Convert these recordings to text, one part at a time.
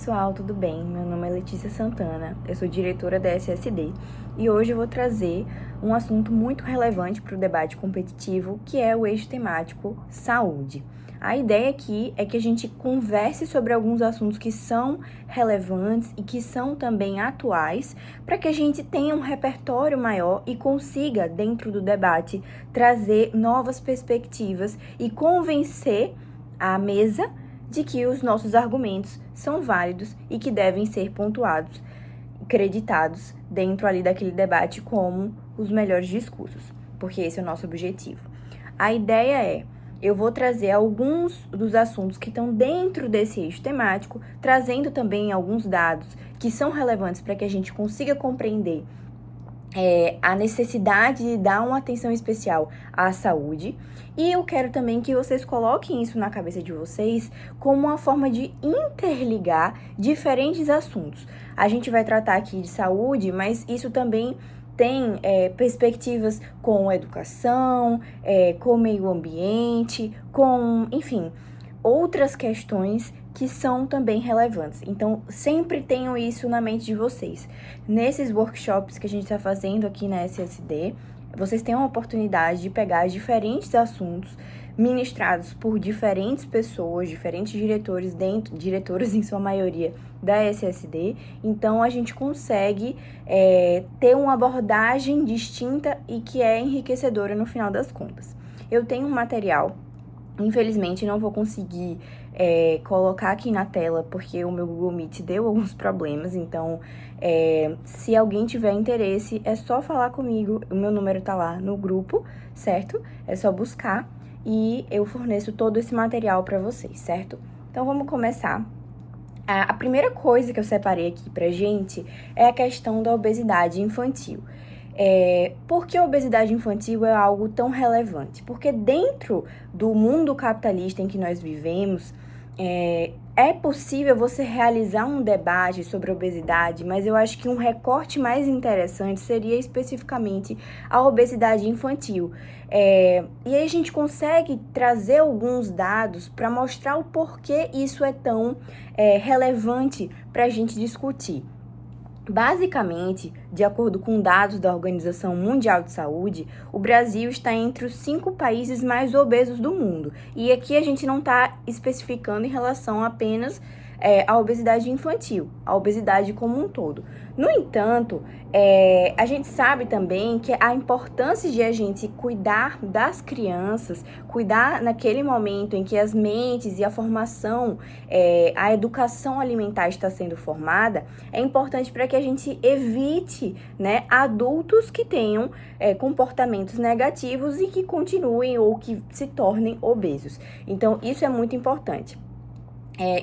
pessoal, tudo bem? Meu nome é Letícia Santana, eu sou diretora da SSD e hoje eu vou trazer um assunto muito relevante para o debate competitivo, que é o eixo temático saúde. A ideia aqui é que a gente converse sobre alguns assuntos que são relevantes e que são também atuais, para que a gente tenha um repertório maior e consiga, dentro do debate, trazer novas perspectivas e convencer a mesa de que os nossos argumentos são válidos e que devem ser pontuados, creditados dentro ali daquele debate como os melhores discursos, porque esse é o nosso objetivo. A ideia é, eu vou trazer alguns dos assuntos que estão dentro desse eixo temático, trazendo também alguns dados que são relevantes para que a gente consiga compreender a necessidade de dar uma atenção especial à saúde. E eu quero também que vocês coloquem isso na cabeça de vocês como uma forma de interligar diferentes assuntos. A gente vai tratar aqui de saúde, mas isso também tem perspectivas com educação, com meio ambiente, com, enfim, outras questões que são também relevantes. Então, sempre tenham isso na mente de vocês. Nesses workshops que a gente está fazendo aqui na SSD, vocês têm uma oportunidade de pegar diferentes assuntos ministrados por diferentes pessoas, diferentes diretores, diretoras em sua maioria da SSD. Então, a gente consegue ter uma abordagem distinta e que é enriquecedora no final das contas. Eu tenho um material. Infelizmente, não vou conseguir colocar aqui na tela, porque o meu Google Meet deu alguns problemas. Então, se alguém tiver interesse, é só falar comigo. O meu número tá lá no grupo, certo? É só buscar e eu forneço todo esse material para vocês, certo? Então, vamos começar. A primeira coisa que eu separei aqui pra gente é a questão da obesidade infantil. Por que a obesidade infantil é algo tão relevante? Porque dentro do mundo capitalista em que nós vivemos, é possível você realizar um debate sobre obesidade, mas eu acho que um recorte mais interessante seria especificamente a obesidade infantil. E aí a gente consegue trazer alguns dados para mostrar o porquê isso é tão relevante para a gente discutir. Basicamente, de acordo com dados da Organização Mundial de Saúde, o Brasil está entre os 5 países mais obesos do mundo. E aqui a gente não está especificando em relação apenas à obesidade infantil, à obesidade como um todo. No entanto, a gente sabe também que a importância de a gente cuidar das crianças, cuidar naquele momento em que as mentes e a formação, a educação alimentar está sendo formada, é importante para que a gente evite, né, adultos que tenham comportamentos negativos e que continuem ou que se tornem obesos. Então, isso é muito importante.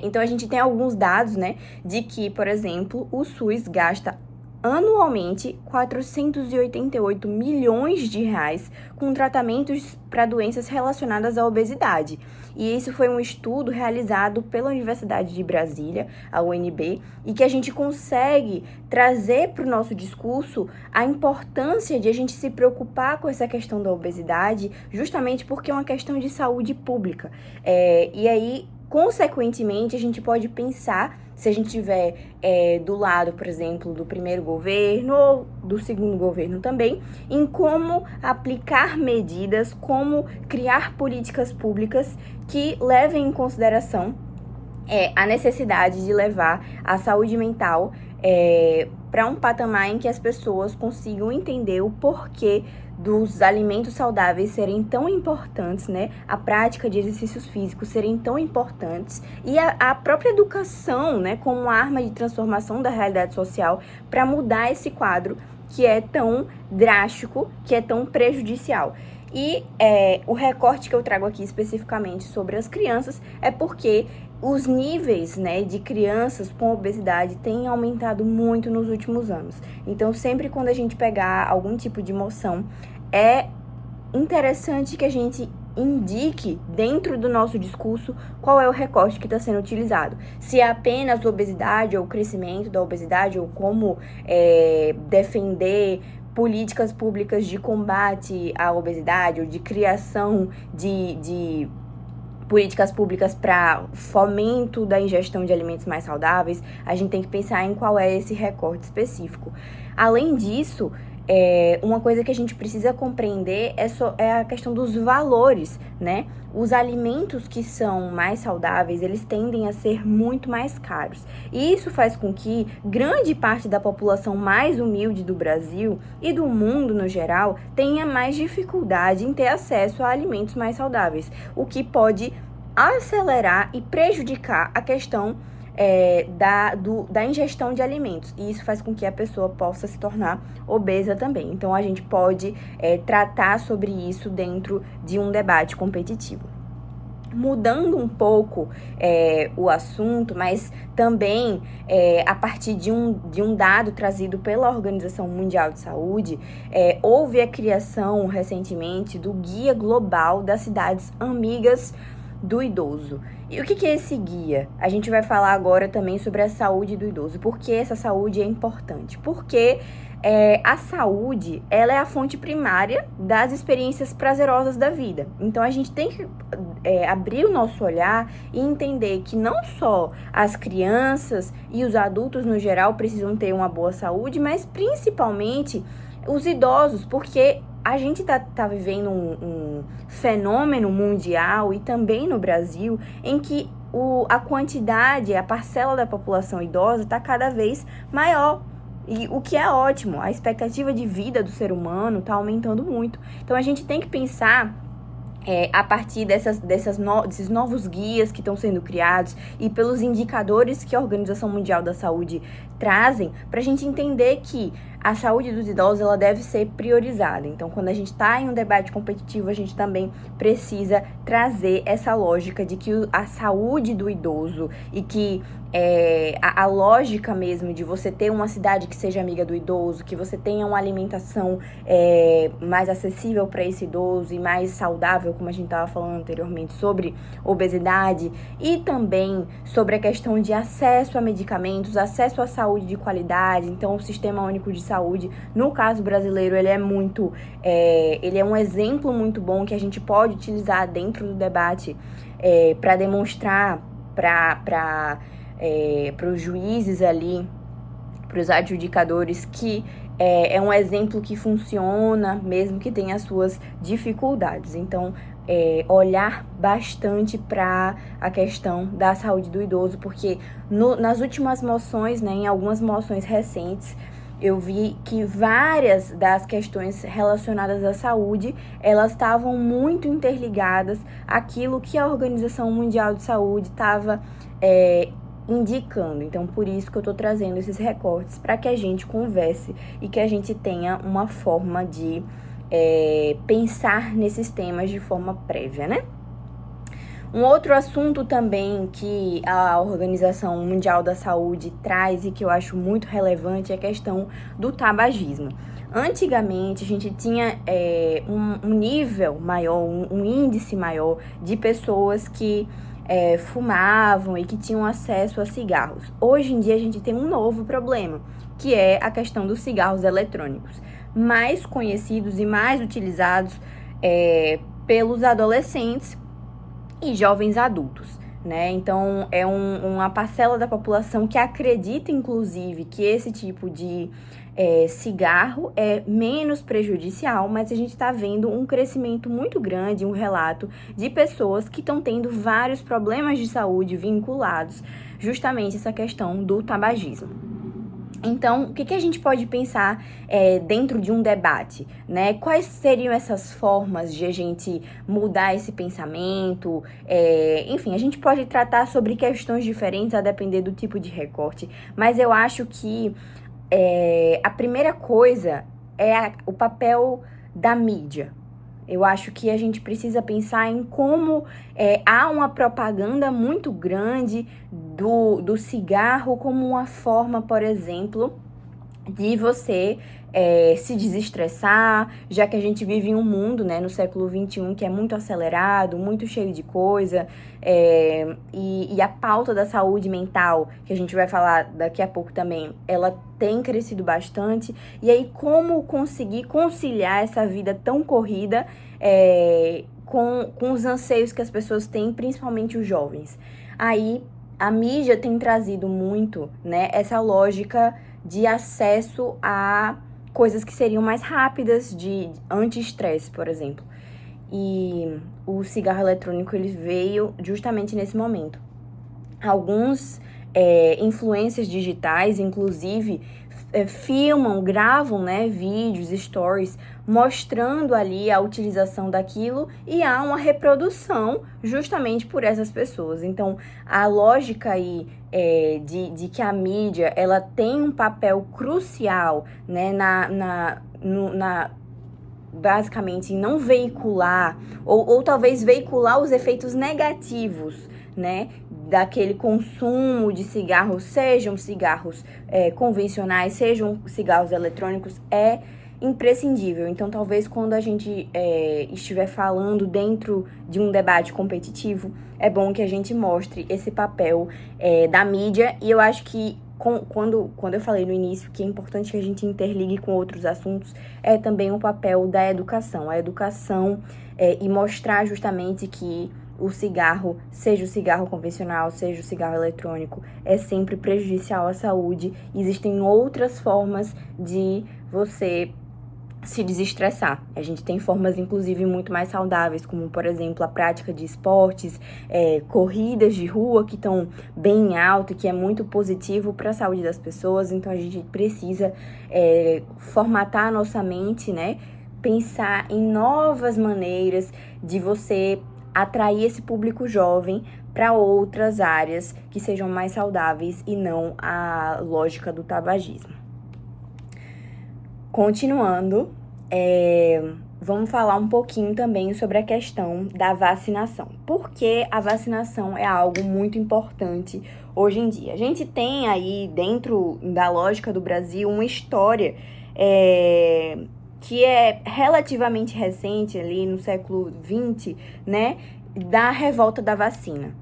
Então, a gente tem alguns dados, né, de que, por exemplo, o SUS gasta anualmente 488 milhões de reais com tratamentos para doenças relacionadas à obesidade. E isso foi um estudo realizado pela Universidade de Brasília, a UNB, e que a gente consegue trazer para o nosso discurso a importância de a gente se preocupar com essa questão da obesidade, justamente porque é uma questão de saúde pública. E aí, consequentemente, a gente pode pensar, se a gente estiver do lado, por exemplo, do primeiro governo ou do segundo governo também, em como aplicar medidas, como criar políticas públicas que levem em consideração a necessidade de levar a saúde mental para um patamar em que as pessoas consigam entender o porquê dos alimentos saudáveis serem tão importantes, né? A prática de exercícios físicos serem tão importantes e a própria educação, né, como arma de transformação da realidade social para mudar esse quadro que é tão drástico, que é tão prejudicial. E o recorte que eu trago aqui especificamente sobre as crianças é porque os níveis, né, de crianças com obesidade têm aumentado muito nos últimos anos. Então, sempre quando a gente pegar algum tipo de moção, é interessante que a gente indique dentro do nosso discurso qual é o recorte que está sendo utilizado. Se é apenas obesidade ou o crescimento da obesidade ou como defender políticas públicas de combate à obesidade ou de criação de políticas públicas para fomento da ingestão de alimentos mais saudáveis, a gente tem que pensar em qual é esse recorte específico. Além disso, uma coisa que a gente precisa compreender é a questão dos valores, né? Os alimentos que são mais saudáveis, eles tendem a ser muito mais caros. E isso faz com que grande parte da população mais humilde do Brasil e do mundo no geral tenha mais dificuldade em ter acesso a alimentos mais saudáveis, o que pode acelerar e prejudicar a questão da ingestão de alimentos, e isso faz com que a pessoa possa se tornar obesa também. Então, a gente pode tratar sobre isso dentro de um debate competitivo. Mudando um pouco o assunto, mas também a partir de um dado trazido pela Organização Mundial de Saúde, houve a criação recentemente do Guia Global das Cidades Amigas do Idoso. E o que é esse guia? A gente vai falar agora também sobre a saúde do idoso. Por que essa saúde é importante? Porque a saúde, ela é a fonte primária das experiências prazerosas da vida. Então, a gente tem que abrir o nosso olhar e entender que não só as crianças e os adultos no geral precisam ter uma boa saúde, mas principalmente os idosos, porque a gente tá vivendo um fenômeno mundial e também no Brasil em que a quantidade, a parcela da população idosa está cada vez maior. E o que é ótimo, a expectativa de vida do ser humano está aumentando muito. Então, a gente tem que pensar a partir desses novos guias que estão sendo criados e pelos indicadores que a Organização Mundial da Saúde trazem, para a gente entender que a saúde dos idosos ela deve ser priorizada. Então, quando a gente está em um debate competitivo, a gente também precisa trazer essa lógica de que a saúde do idoso e que a lógica mesmo de você ter uma cidade que seja amiga do idoso, que você tenha uma alimentação mais acessível para esse idoso e mais saudável, como a gente estava falando anteriormente, sobre obesidade e também sobre a questão de acesso a medicamentos, acesso à saúde de qualidade. Então, o Sistema Único de Saúde, no caso brasileiro, ele é um exemplo muito bom que a gente pode utilizar dentro do debate para demonstrar para os juízes ali, para os adjudicadores, que é um exemplo que funciona, mesmo que tenha as suas dificuldades. Então, olhar bastante para a questão da saúde do idoso, porque nas últimas moções, né, em algumas moções recentes, eu vi que várias das questões relacionadas à saúde, elas estavam muito interligadas àquilo que a Organização Mundial de Saúde estava indicando. Então, por isso que eu estou trazendo esses recortes, para que a gente converse e que a gente tenha uma forma de pensar nesses temas de forma prévia, né? Um outro assunto também que a Organização Mundial da Saúde traz e que eu acho muito relevante é a questão do tabagismo. Antigamente, a gente tinha um nível maior, um índice maior de pessoas que fumavam e que tinham acesso a cigarros. Hoje em dia, a gente tem um novo problema, que é a questão dos cigarros eletrônicos, mais conhecidos e mais utilizados pelos adolescentes e jovens adultos, né? Então, é uma parcela da população que acredita, inclusive, que esse tipo de cigarro é menos prejudicial, mas a gente está vendo um crescimento muito grande, um relato de pessoas que estão tendo vários problemas de saúde vinculados justamente a essa questão do tabagismo. Então, o que a gente pode pensar dentro de um debate, né? Quais seriam essas formas de a gente mudar esse pensamento? Enfim, a gente pode tratar sobre questões diferentes a depender do tipo de recorte, mas eu acho que a primeira coisa é o papel da mídia. Eu acho que a gente precisa pensar em como há uma propaganda muito grande do cigarro como uma forma, por exemplo, de você se desestressar, já que a gente vive em um mundo, né, no século XXI, que é muito acelerado, muito cheio de coisa, e a pauta da saúde mental, que a gente vai falar daqui a pouco também, ela tem crescido bastante. E aí, como conseguir conciliar essa vida tão corrida com os anseios que as pessoas têm, principalmente os jovens. Aí a mídia tem trazido muito, né, essa lógica de acesso a coisas que seriam mais rápidas, de anti-estresse, por exemplo. E o cigarro eletrônico, ele veio justamente nesse momento. Alguns influencers digitais, inclusive, filmam, gravam, né, vídeos, stories, mostrando ali a utilização daquilo, e há uma reprodução justamente por essas pessoas. Então, a lógica aí de que a mídia, ela tem um papel crucial, né, basicamente, em não veicular, ou talvez veicular os efeitos negativos, né, daquele consumo de cigarros, sejam cigarros convencionais, sejam cigarros eletrônicos, é imprescindível. Então, talvez quando a gente estiver falando dentro de um debate competitivo, é bom que a gente mostre esse papel da mídia. E eu acho que quando eu falei no início que é importante que a gente interligue com outros assuntos, é também o papel da educação. A educação e mostrar justamente que o cigarro, seja o cigarro convencional, seja o cigarro eletrônico, é sempre prejudicial à saúde. Existem outras formas de você se desestressar. A gente tem formas, inclusive, muito mais saudáveis, como, por exemplo, a prática de esportes, corridas de rua que estão bem alto, que é muito positivo para a saúde das pessoas. Então, a gente precisa formatar a nossa mente, né? Pensar em novas maneiras de você atrair esse público jovem para outras áreas que sejam mais saudáveis e não a lógica do tabagismo. Continuando, vamos falar um pouquinho também sobre a questão da vacinação. Porque a vacinação é algo muito importante hoje em dia. A gente tem aí, dentro da lógica do Brasil, uma história que é relativamente recente, ali no século XX, né, da revolta da vacina.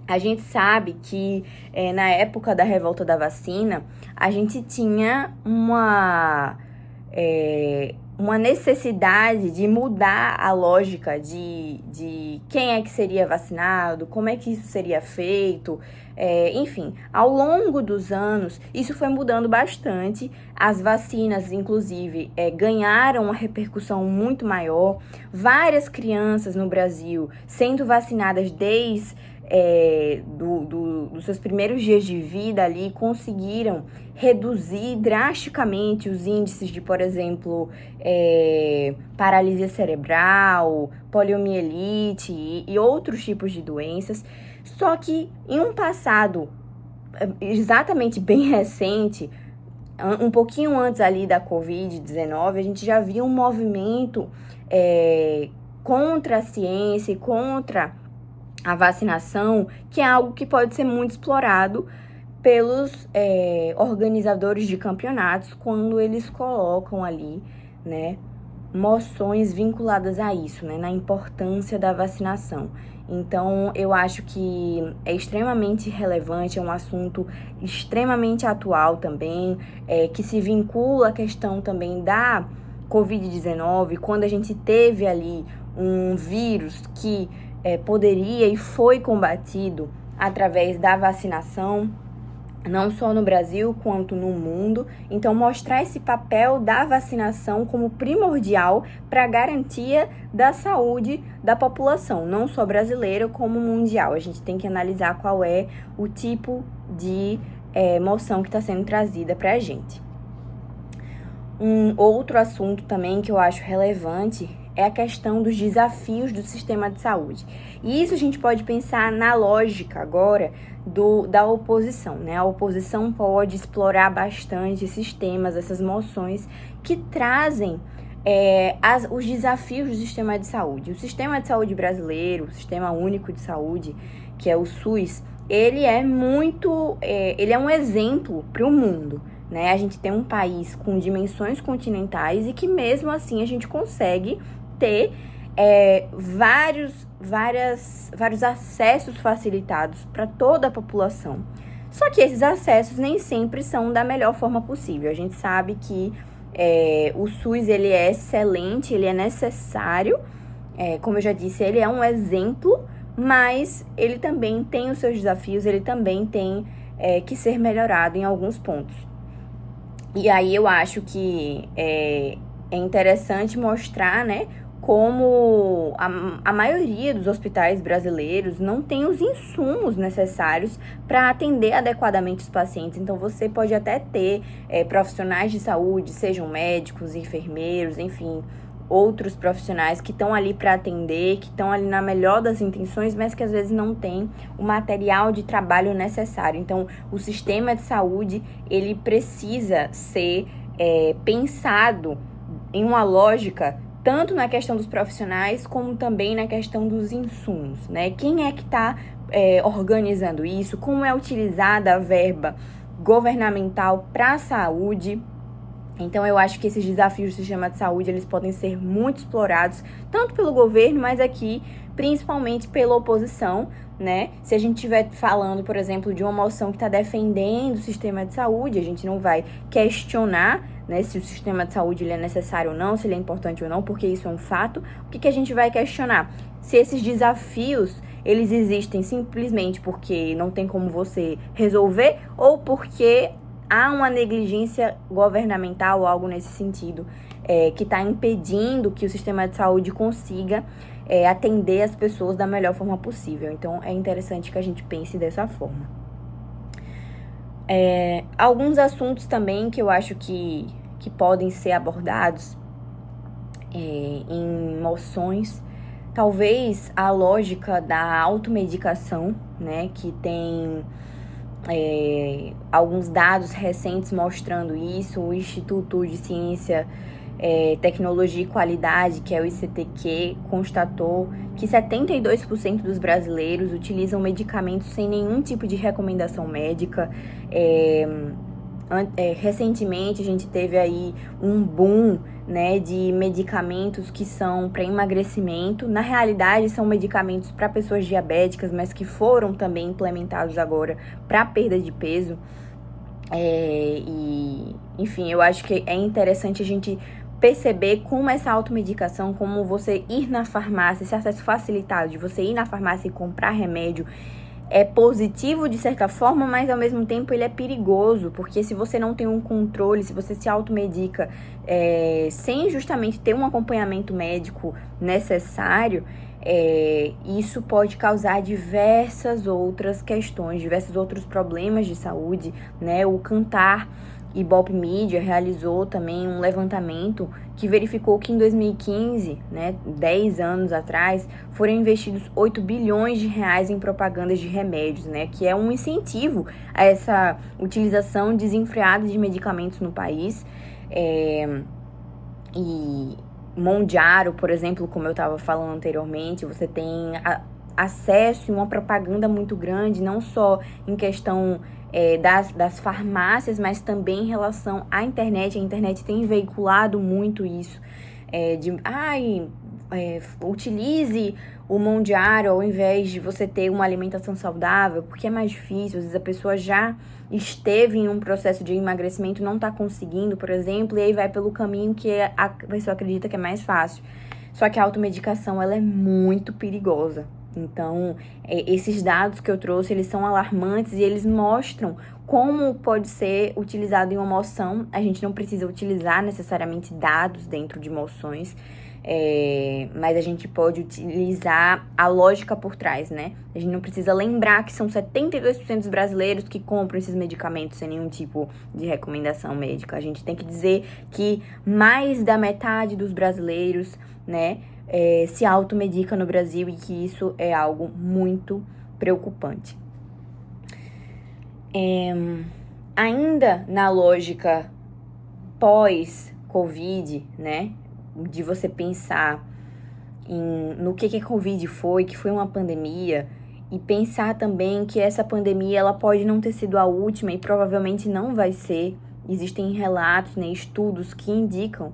A gente sabe que na época da revolta da vacina, a gente tinha uma necessidade de mudar a lógica de quem é que seria vacinado, como é que isso seria feito. Enfim, ao longo dos anos, isso foi mudando bastante. As vacinas, inclusive, ganharam uma repercussão muito maior. Várias crianças no Brasil sendo vacinadas desde dos seus primeiros dias de vida ali, conseguiram reduzir drasticamente os índices de, por exemplo, paralisia cerebral, poliomielite e outros tipos de doenças. Só que em um passado exatamente bem recente, um pouquinho antes ali da Covid-19, a gente já via um movimento contra a ciência e contra a vacinação, que é algo que pode ser muito explorado pelos organizadores de campeonatos quando eles colocam ali, né, moções vinculadas a isso, né, na importância da vacinação. Então, eu acho que é extremamente relevante, é um assunto extremamente atual também, que se vincula à questão também da Covid-19, quando a gente teve ali um vírus que poderia e foi combatido através da vacinação, não só no Brasil quanto no mundo. Então, mostrar esse papel da vacinação como primordial para a garantia da saúde da população, não só brasileira, como mundial. A gente tem que analisar qual é o tipo de moção que está sendo trazida para a gente. Um outro assunto também que eu acho relevante é a questão dos desafios do sistema de saúde. E isso a gente pode pensar na lógica agora da oposição, né? A oposição pode explorar bastante esses temas, essas moções que trazem os desafios do sistema de saúde. O sistema de saúde brasileiro, o Sistema Único de Saúde, que é o SUS, ele é um exemplo para o mundo, né? A gente tem um país com dimensões continentais e que mesmo assim a gente consegue ter vários acessos facilitados para toda a população. Só que esses acessos nem sempre são da melhor forma possível. A gente sabe que o SUS ele é excelente, ele é necessário, Como eu já disse, ele é um exemplo, mas ele também tem os seus desafios, ele também tem que ser melhorado em alguns pontos. E aí eu acho que é interessante mostrar, né, como a maioria dos hospitais brasileiros não tem os insumos necessários para atender adequadamente os pacientes. Então, você pode até ter profissionais de saúde, sejam médicos, enfermeiros, enfim, outros profissionais que estão ali para atender, que estão ali na melhor das intenções, mas que às vezes não tem o material de trabalho necessário. Então, o sistema de saúde, ele precisa ser pensado em uma lógica tanto na questão dos profissionais, como também na questão dos insumos, né? Quem é que está organizando isso? Como é utilizada a verba governamental para a saúde? Então, eu acho que esses desafios do sistema de saúde, eles podem ser muito explorados, tanto pelo governo, mas aqui, principalmente pela oposição, né? Se a gente estiver falando, por exemplo, de uma moção que está defendendo o sistema de saúde, a gente não vai questionar, né, se o sistema de saúde ele é necessário ou não, se ele é importante ou não, porque isso é um fato. O que a gente vai questionar? Se esses desafios, eles existem simplesmente porque não tem como você resolver ou porque há uma negligência governamental ou algo nesse sentido que está impedindo que o sistema de saúde consiga atender as pessoas da melhor forma possível. Então, é interessante que a gente pense dessa forma. Alguns assuntos também que eu acho que podem ser abordados em moções, talvez a lógica da automedicação, né, que tem alguns dados recentes mostrando isso. O Instituto de Ciência, Tecnologia e Qualidade, que é o ICTQ, constatou que 72% dos brasileiros utilizam medicamentos sem nenhum tipo de recomendação médica. Recentemente a gente teve aí um boom, né, de medicamentos que são para emagrecimento. Na realidade, são medicamentos para pessoas diabéticas, mas que foram também implementados agora para perda de peso. Enfim, eu acho que é interessante a gente perceber como essa automedicação, como você ir na farmácia, esse acesso facilitado de você ir na farmácia e comprar remédio, é positivo de certa forma, mas ao mesmo tempo ele é perigoso, porque se você não tem um controle, se você se automedica sem justamente ter um acompanhamento médico necessário, isso pode causar diversas outras questões, diversos outros problemas de saúde, né? O Kantar Ibope Media realizou também um levantamento que verificou que em 2015, né, 10 anos atrás, foram investidos 8 bilhões de reais em propagandas de remédios, né, que é um incentivo a essa utilização desenfreada de medicamentos no país. E Mondiaro, por exemplo, como eu estava falando anteriormente, você tem acesso a uma propaganda muito grande, não só em questão das farmácias, mas também em relação à internet. A internet tem veiculado muito isso, utilize o Mondiaro ao invés de você ter uma alimentação saudável, porque é mais difícil. Às vezes a pessoa já esteve em um processo de emagrecimento, não está conseguindo, por exemplo, e aí vai pelo caminho que a pessoa acredita que é mais fácil. Só que a automedicação, ela é muito perigosa. Então, esses dados que eu trouxe, eles são alarmantes e eles mostram como pode ser utilizado em uma moção. A gente não precisa utilizar necessariamente dados dentro de moções, mas a gente pode utilizar a lógica por trás, né? A gente não precisa lembrar que são 72% dos brasileiros que compram esses medicamentos sem nenhum tipo de recomendação médica. A gente tem que dizer que mais da metade dos brasileiros, né, se automedica no Brasil, e que isso é algo muito preocupante. Ainda na lógica pós-Covid, né, de você pensar no que a Covid foi, que foi uma pandemia, e pensar também que essa pandemia ela pode não ter sido a última e provavelmente não vai ser. Existem relatos, né, estudos que indicam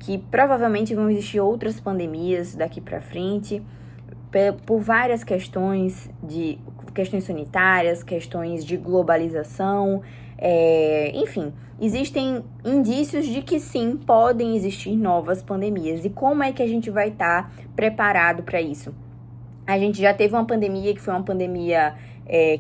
que provavelmente vão existir outras pandemias daqui para frente, por várias questões sanitárias, questões de globalização, Enfim, existem indícios de que sim, podem existir novas pandemias. E como é que a gente vai estar preparado para isso? A gente já teve uma pandemia que foi uma pandemia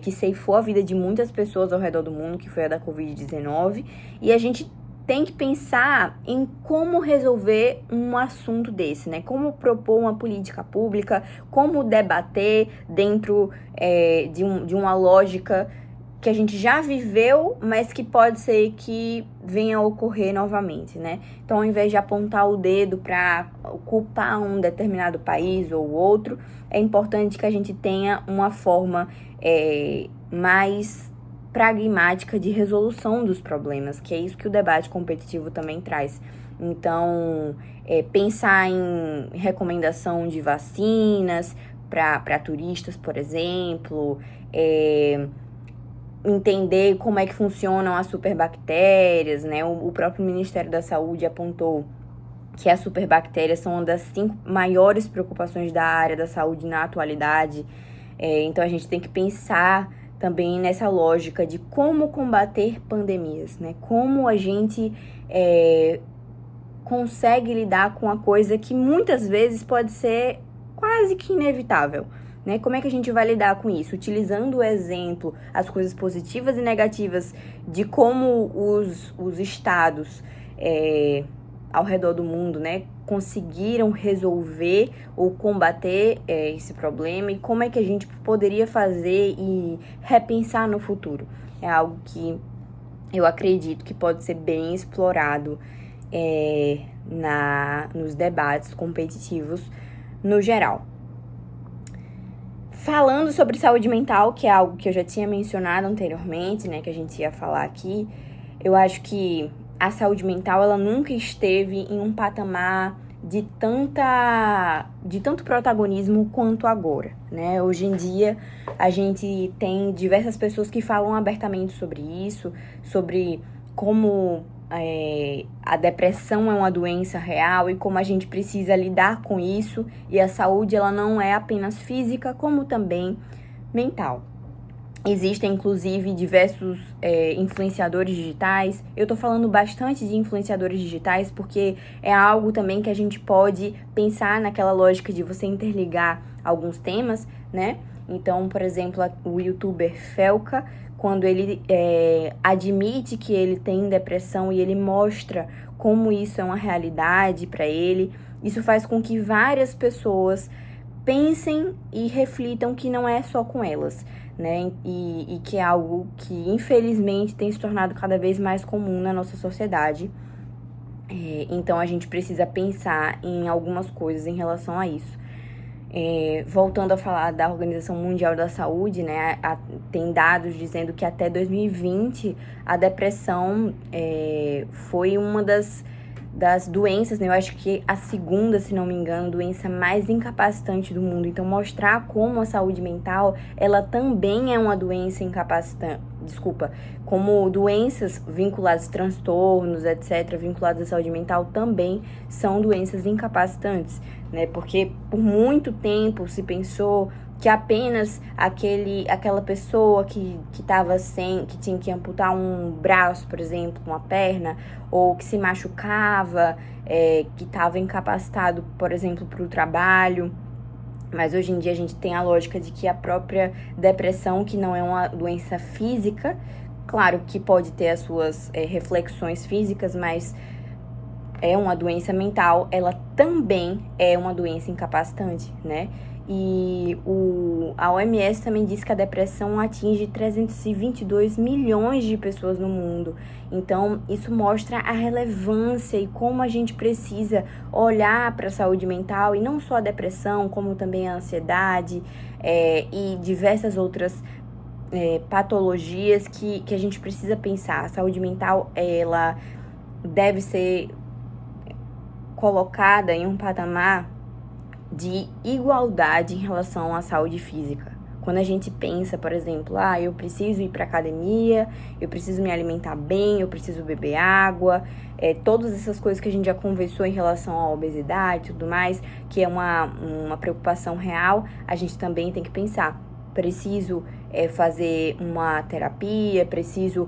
que ceifou a vida de muitas pessoas ao redor do mundo, que foi a da Covid-19, e a gente tem que pensar em como resolver um assunto desse, né? Como propor uma política pública, como debater dentro de uma lógica que a gente já viveu, mas que pode ser que venha a ocorrer novamente, né? Então, ao invés de apontar o dedo para culpar um determinado país ou outro, é importante que a gente tenha uma forma mais pragmática de resolução dos problemas, que é isso que o debate competitivo também traz. Então, pensar em recomendação de vacinas para turistas, por exemplo, entender como é que funcionam as superbactérias, né? O próprio Ministério da Saúde apontou que as superbactérias são uma das 5 maiores preocupações da área da saúde na atualidade. Então, a gente tem que pensar também nessa lógica de como combater pandemias, né? Como a gente consegue lidar com a coisa que muitas vezes pode ser quase que inevitável, né? Como é que a gente vai lidar com isso? Utilizando o exemplo, as coisas positivas e negativas de como os estados ao redor do mundo, né, conseguiram resolver ou combater esse problema, e como é que a gente poderia fazer e repensar no futuro. É algo que eu acredito que pode ser bem explorado nos debates competitivos no geral. Falando sobre saúde mental, que é algo que eu já tinha mencionado anteriormente, né, que a gente ia falar aqui, eu acho que a saúde mental, ela nunca esteve em um patamar de tanto protagonismo quanto agora, né? Hoje em dia, a gente tem diversas pessoas que falam abertamente sobre isso, sobre como a depressão é uma doença real e como a gente precisa lidar com isso, e a saúde, ela não é apenas física, como também mental. Existem, inclusive, diversos influenciadores digitais. Eu tô falando bastante de influenciadores digitais porque é algo também que a gente pode pensar naquela lógica de você interligar alguns temas, né? Então, por exemplo, o youtuber Felca, quando ele admite que ele tem depressão e ele mostra como isso é uma realidade para ele, isso faz com que várias pessoas pensem e reflitam que não é só com elas, né? E que é algo que, infelizmente, tem se tornado cada vez mais comum na nossa sociedade. Então, a gente precisa pensar em algumas coisas em relação a isso. Voltando a falar da Organização Mundial da Saúde, né? Tem dados dizendo que até 2020 a depressão foi uma das doenças, né? Eu acho que a segunda, se não me engano, doença mais incapacitante do mundo. Então, mostrar como a saúde mental, ela também é uma doença incapacitante. Como doenças vinculadas a transtornos, etc., vinculadas à saúde mental, também são doenças incapacitantes, né? Porque por muito tempo se pensou que apenas aquela pessoa que tinha que amputar um braço, por exemplo, uma perna, ou que se machucava, que estava incapacitado, por exemplo, para o trabalho. Mas hoje em dia a gente tem a lógica de que a própria depressão, que não é uma doença física, claro que pode ter as suas reflexões físicas, mas é uma doença mental, ela também é uma doença incapacitante, né? E a OMS também diz que a depressão atinge 322 milhões de pessoas no mundo. Então, isso mostra a relevância e como a gente precisa olhar para a saúde mental, e não só a depressão, como também a ansiedade e diversas outras patologias que a gente precisa pensar. A saúde mental, ela deve ser colocada em um patamar de igualdade em relação à saúde física. Quando a gente pensa, por exemplo, eu preciso ir para academia, eu preciso me alimentar bem, eu preciso beber água, todas essas coisas que a gente já conversou em relação à obesidade e tudo mais, que é uma preocupação real, a gente também tem que pensar. Preciso fazer uma terapia, é preciso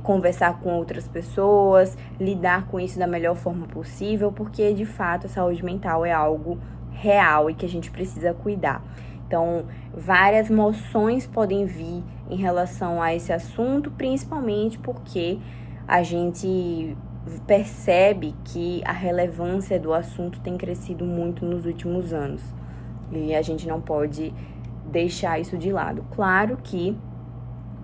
conversar com outras pessoas, lidar com isso da melhor forma possível, porque de fato a saúde mental é algo real e que a gente precisa cuidar. Então, várias moções podem vir em relação a esse assunto, principalmente porque a gente percebe que a relevância do assunto tem crescido muito nos últimos anos. E a gente não pode deixar isso de lado. Claro que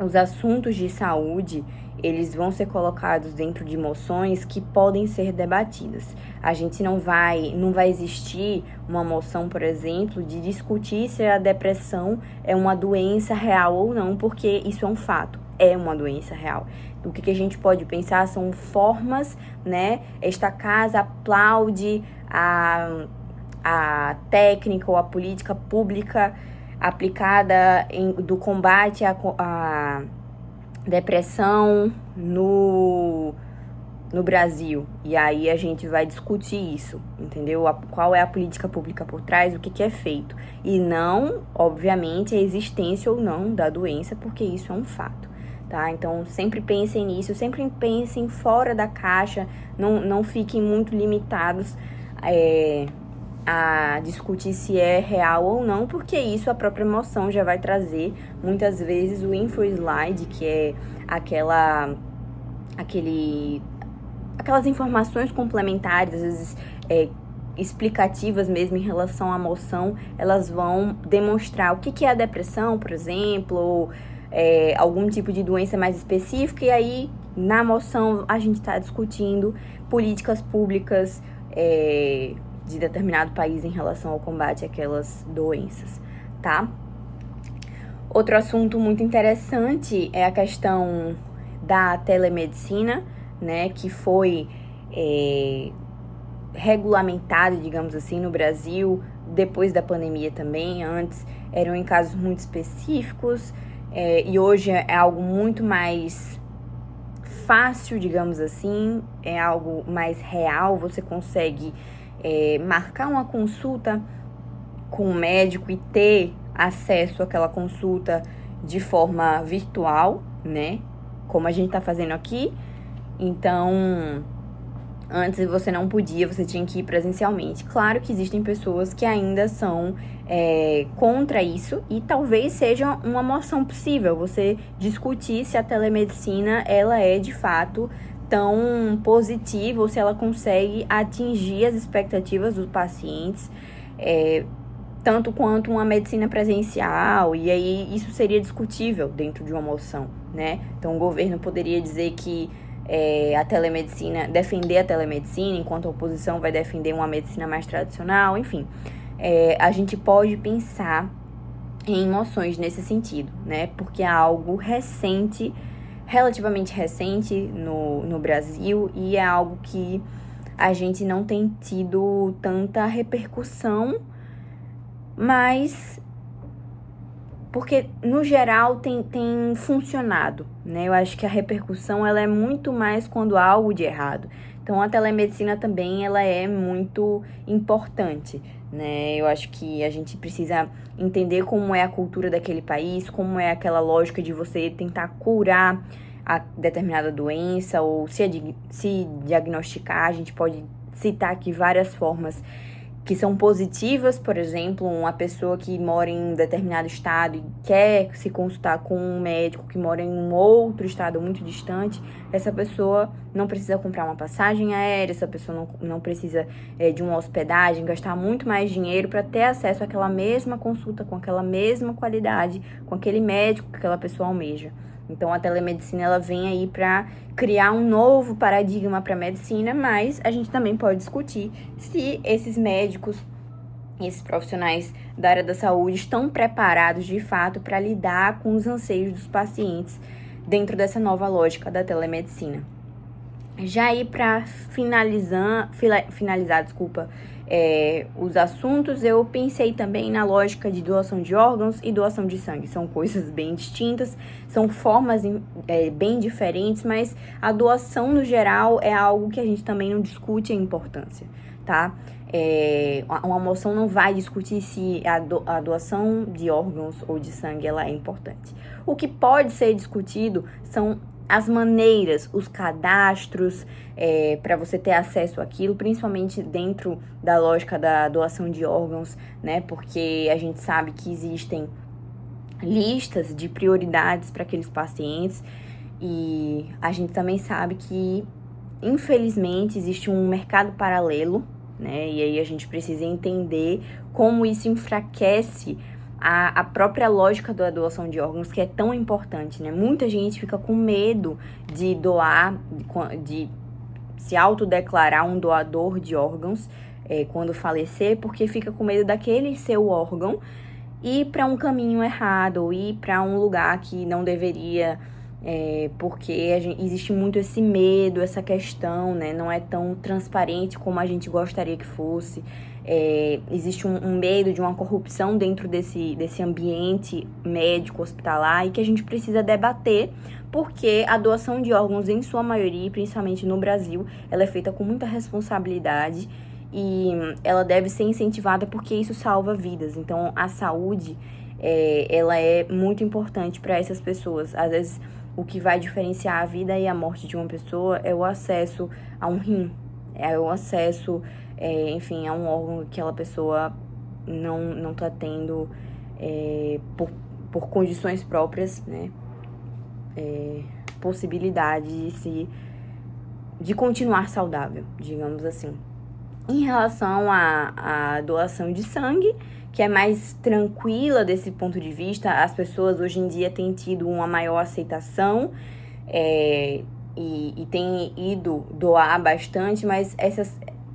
os assuntos de saúde, eles vão ser colocados dentro de moções que podem ser debatidas. A gente não vai existir uma moção, por exemplo, de discutir se a depressão é uma doença real ou não, porque isso é um fato, é uma doença real. O que a gente pode pensar são formas, né? Esta casa aplaude a técnica ou a política pública aplicada do combate à depressão no Brasil. E aí a gente vai discutir isso, entendeu? Qual é a política pública por trás, o que é feito. E não, obviamente, a existência ou não da doença, porque isso é um fato, tá? Então, sempre pensem nisso, sempre pensem fora da caixa, não fiquem muito limitados a discutir se é real ou não, porque isso a própria emoção já vai trazer. Muitas vezes o info-slide, que é aquelas informações complementares, às vezes explicativas mesmo em relação à emoção, elas vão demonstrar o que é a depressão, por exemplo, ou algum tipo de doença mais específica, e aí na emoção a gente está discutindo políticas públicas de determinado país em relação ao combate àquelas doenças, tá? Outro assunto muito interessante é a questão da telemedicina, né, que foi regulamentado, digamos assim, no Brasil, depois da pandemia também. Antes eram em casos muito específicos, e hoje é algo muito mais fácil, digamos assim, é algo mais real. Você consegue marcar uma consulta com o médico e ter acesso àquela consulta de forma virtual, né? Como a gente tá fazendo aqui. Então, antes você não podia, você tinha que ir presencialmente. Claro que existem pessoas que ainda são contra isso, e talvez seja uma moção possível você discutir se a telemedicina ela é de fato tão positiva, ou se ela consegue atingir as expectativas dos pacientes, tanto quanto uma medicina presencial. E aí isso seria discutível dentro de uma moção, né? Então o governo poderia dizer que a telemedicina, defender a telemedicina, enquanto a oposição vai defender uma medicina mais tradicional, enfim. A gente pode pensar em moções nesse sentido, né? Porque é algo recente, relativamente recente no Brasil, e é algo que a gente não tem tido tanta repercussão, mas porque no geral tem funcionado, né? Eu acho que a repercussão ela é muito mais quando há algo de errado. Então a telemedicina também ela é muito importante, né? Eu acho que a gente precisa entender como é a cultura daquele país, como é aquela lógica de você tentar curar a determinada doença ou se diagnosticar. A gente pode citar aqui várias formas que são positivas. Por exemplo, uma pessoa que mora em um determinado estado e quer se consultar com um médico que mora em um outro estado muito distante, essa pessoa não precisa comprar uma passagem aérea, essa pessoa não precisa de uma hospedagem, gastar muito mais dinheiro para ter acesso àquela mesma consulta, com aquela mesma qualidade, com aquele médico que aquela pessoa almeja. Então, a telemedicina ela vem aí para criar um novo paradigma para a medicina, mas a gente também pode discutir se esses médicos, esses profissionais da área da saúde estão preparados de fato para lidar com os anseios dos pacientes dentro dessa nova lógica da telemedicina. Já aí para finalizar, os assuntos, eu pensei também na lógica de doação de órgãos e doação de sangue. São coisas bem distintas, são formas bem diferentes, mas a doação no geral é algo que a gente também não discute a importância, tá? Uma moção não vai discutir se a doação de órgãos ou de sangue ela é importante. O que pode ser discutido são as maneiras, os cadastros, para você ter acesso àquilo, principalmente dentro da lógica da doação de órgãos, né? Porque a gente sabe que existem listas de prioridades para aqueles pacientes e a gente também sabe que, infelizmente, existe um mercado paralelo, né? E aí a gente precisa entender como isso enfraquece a própria lógica da doação de órgãos, que é tão importante, né? Muita gente fica com medo de doar, de se autodeclarar um doador de órgãos quando falecer, porque fica com medo daquele seu órgão ir para um caminho errado, ou ir para um lugar que não deveria, porque existe muito esse medo, essa questão, né? Não é tão transparente como a gente gostaria que fosse. Existe um medo de uma corrupção dentro desse ambiente médico hospitalar e que a gente precisa debater, porque a doação de órgãos, em sua maioria, principalmente no Brasil, ela é feita com muita responsabilidade e ela deve ser incentivada porque isso salva vidas. Então, a saúde, ela é muito importante para essas pessoas. Às vezes, o que vai diferenciar a vida e a morte de uma pessoa é o acesso a um rim, é o acesso, enfim, a um órgão que aquela pessoa não está tendo por condições próprias, né? Possibilidade de continuar saudável, digamos assim. Em relação à doação de sangue, que é mais tranquila desse ponto de vista, as pessoas hoje em dia têm tido uma maior aceitação e têm ido doar bastante, mas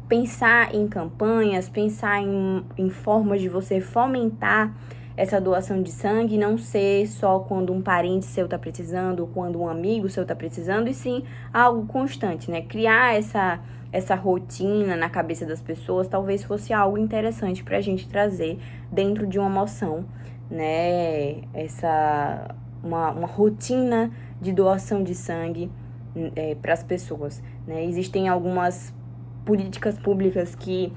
pensar em campanhas, pensar em formas de você fomentar essa doação de sangue, não ser só quando um parente seu está precisando, ou quando um amigo seu está precisando, e sim algo constante, né? Criar essa rotina na cabeça das pessoas talvez fosse algo interessante para a gente trazer dentro de uma moção, né? Uma rotina de doação de sangue para as pessoas, né? Existem algumas políticas públicas que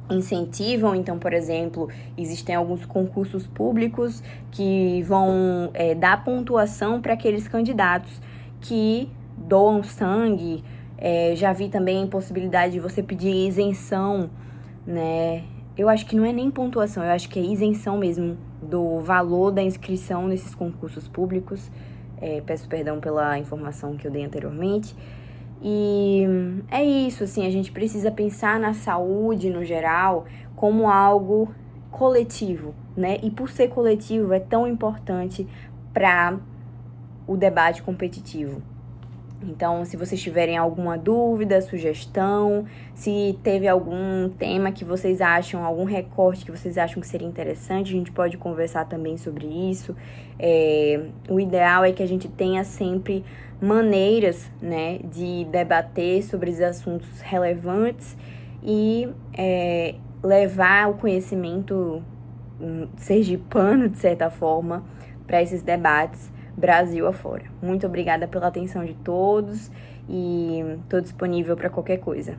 incentivam, então, por exemplo, existem alguns concursos públicos que vão dar pontuação para aqueles candidatos que doam sangue. Já vi também possibilidade de você pedir isenção, né? Eu acho que não é nem pontuação, eu acho que é isenção mesmo do valor da inscrição nesses concursos públicos. Peço perdão pela informação que eu dei anteriormente. E é isso, assim, a gente precisa pensar na saúde, no geral, como algo coletivo, né? E por ser coletivo, é tão importante para o debate competitivo. Então, se vocês tiverem alguma dúvida, sugestão, se teve algum tema que vocês acham, algum recorte que vocês acham que seria interessante, a gente pode conversar também sobre isso. O ideal é que a gente tenha sempre maneiras, né, de debater sobre os assuntos relevantes e levar o conhecimento sergipano, de certa forma, para esses debates Brasil afora. Muito obrigada pela atenção de todos e estou disponível para qualquer coisa.